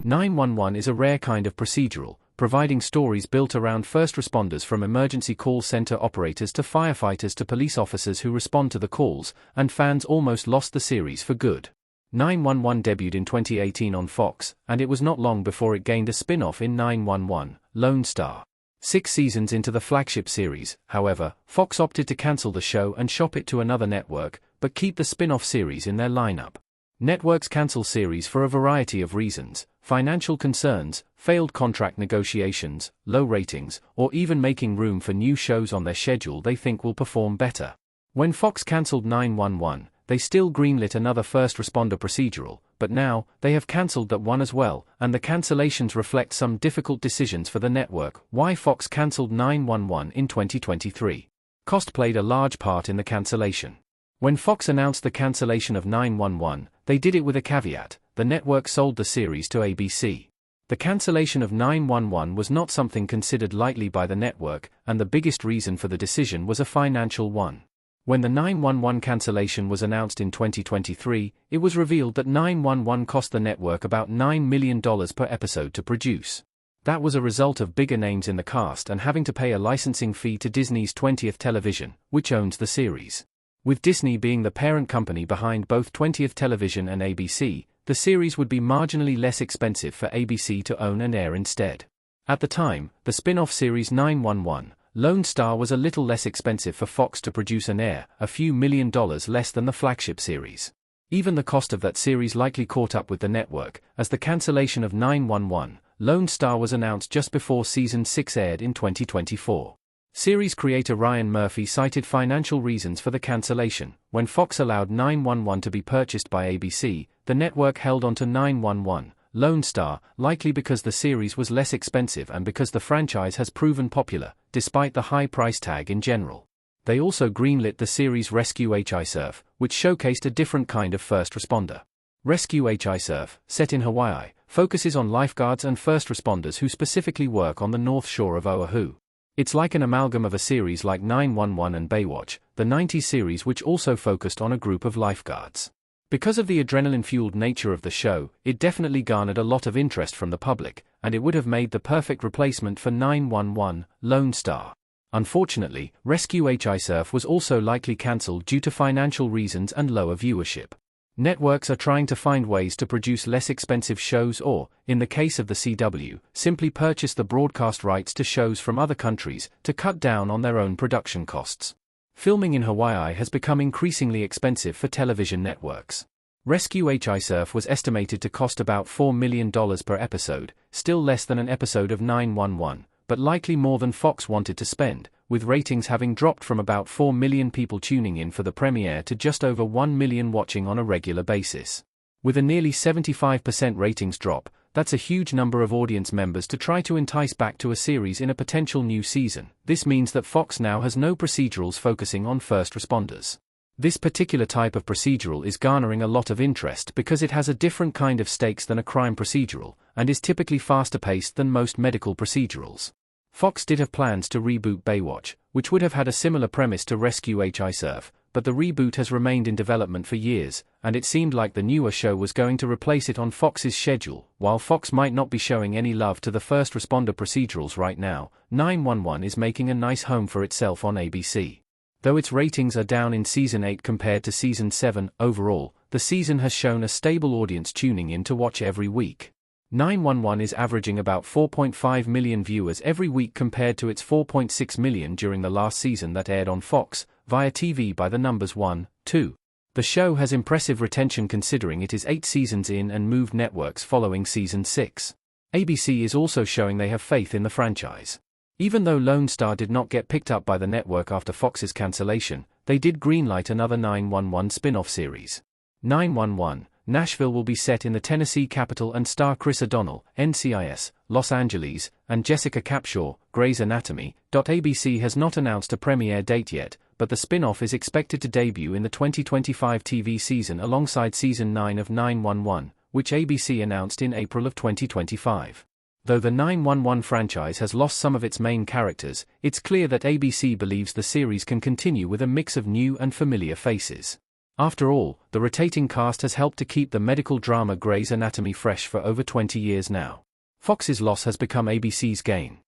911 is a rare kind of procedural, providing stories built around first responders from emergency call center operators to firefighters to police officers who respond to the calls, and fans almost lost the series for good. 911 debuted in 2018 on Fox, and it was not long before it gained a spin-off in 911, Lone Star. 6 seasons into the flagship series, however, Fox opted to cancel the show and shop it to another network, but keep the spin-off series in their lineup. Networks cancel series for a variety of reasons: financial concerns, failed contract negotiations, low ratings, or even making room for new shows on their schedule they think will perform better. When Fox cancelled 911, they still greenlit another first responder procedural, but now, they have cancelled that one as well, and the cancellations reflect some difficult decisions for the network. Why Fox cancelled 911 in 2023. Cost played a large part in the cancellation. When Fox announced the cancellation of 911, they did it with a caveat: the network sold the series to ABC. The cancellation of 911 was not something considered lightly by the network, and the biggest reason for the decision was a financial one. When the 911 cancellation was announced in 2023, it was revealed that 911 cost the network about $9 million per episode to produce. That was a result of bigger names in the cast and having to pay a licensing fee to Disney's 20th Television, which owns the series. With Disney being the parent company behind both 20th Television and ABC, the series would be marginally less expensive for ABC to own and air instead. At the time, the spin-off series 911, Lone Star was a little less expensive for Fox to produce and air, a few $1 million less than the flagship series. Even the cost of that series likely caught up with the network, as the cancellation of 911, Lone Star was announced just before Season 6 aired in 2024. Series creator Ryan Murphy cited financial reasons for the cancellation. When Fox allowed 911 to be purchased by ABC, the network held on to 911, Lone Star, likely because the series was less expensive and because the franchise has proven popular, despite the high price tag in general. They also greenlit the series Rescue HI-Surf, which showcased a different kind of first responder. Rescue HI-Surf, set in Hawaii, focuses on lifeguards and first responders who specifically work on the North Shore of Oahu. It's like an amalgam of a series like 911 and Baywatch, the 90s series which also focused on a group of lifeguards. Because of the adrenaline-fueled nature of the show, it definitely garnered a lot of interest from the public, and it would have made the perfect replacement for 911, Lone Star. Unfortunately, Rescue HI-Surf was also likely cancelled due to financial reasons and lower viewership. Networks are trying to find ways to produce less expensive shows or, in the case of the CW, simply purchase the broadcast rights to shows from other countries to cut down on their own production costs. Filming in Hawaii has become increasingly expensive for television networks. Rescue HI-Surf was estimated to cost about $4 million per episode, still less than an episode of 911, but likely more than Fox wanted to spend, with ratings having dropped from about 4 million people tuning in for the premiere to just over 1 million watching on a regular basis. With a nearly 75% ratings drop, that's a huge number of audience members to try to entice back to a series in a potential new season. This means that Fox now has no procedurals focusing on first responders. This particular type of procedural is garnering a lot of interest because it has a different kind of stakes than a crime procedural, and is typically faster paced than most medical procedurals. Fox did have plans to reboot Baywatch, which would have had a similar premise to Rescue HI-Surf, but the reboot has remained in development for years, and it seemed like the newer show was going to replace it on Fox's schedule. While Fox might not be showing any love to the first responder procedurals right now, 911 is making a nice home for itself on ABC. Though its ratings are down in Season 8 compared to Season 7, overall, the season has shown a stable audience tuning in to watch every week. 911 is averaging about 4.5 million viewers every week compared to its 4.6 million during the last season that aired on Fox, via TV by the numbers 1, 2. The show has impressive retention considering it is 8 seasons in and moved networks following Season 6. ABC is also showing they have faith in the franchise. Even though Lone Star did not get picked up by the network after Fox's cancellation, they did greenlight another 911 spin-off series. 911, Nashville will be set in the Tennessee capital and star Chris O'Donnell, NCIS, Los Angeles, and Jessica Capshaw, Grey's Anatomy. ABC has not announced a premiere date yet, but the spin-off is expected to debut in the 2025 TV season alongside Season 9 of 911, which ABC announced in April of 2025. Though the 911 franchise has lost some of its main characters, it's clear that ABC believes the series can continue with a mix of new and familiar faces. After all, the rotating cast has helped to keep the medical drama Grey's Anatomy fresh for over 20 years now. Fox's loss has become ABC's gain.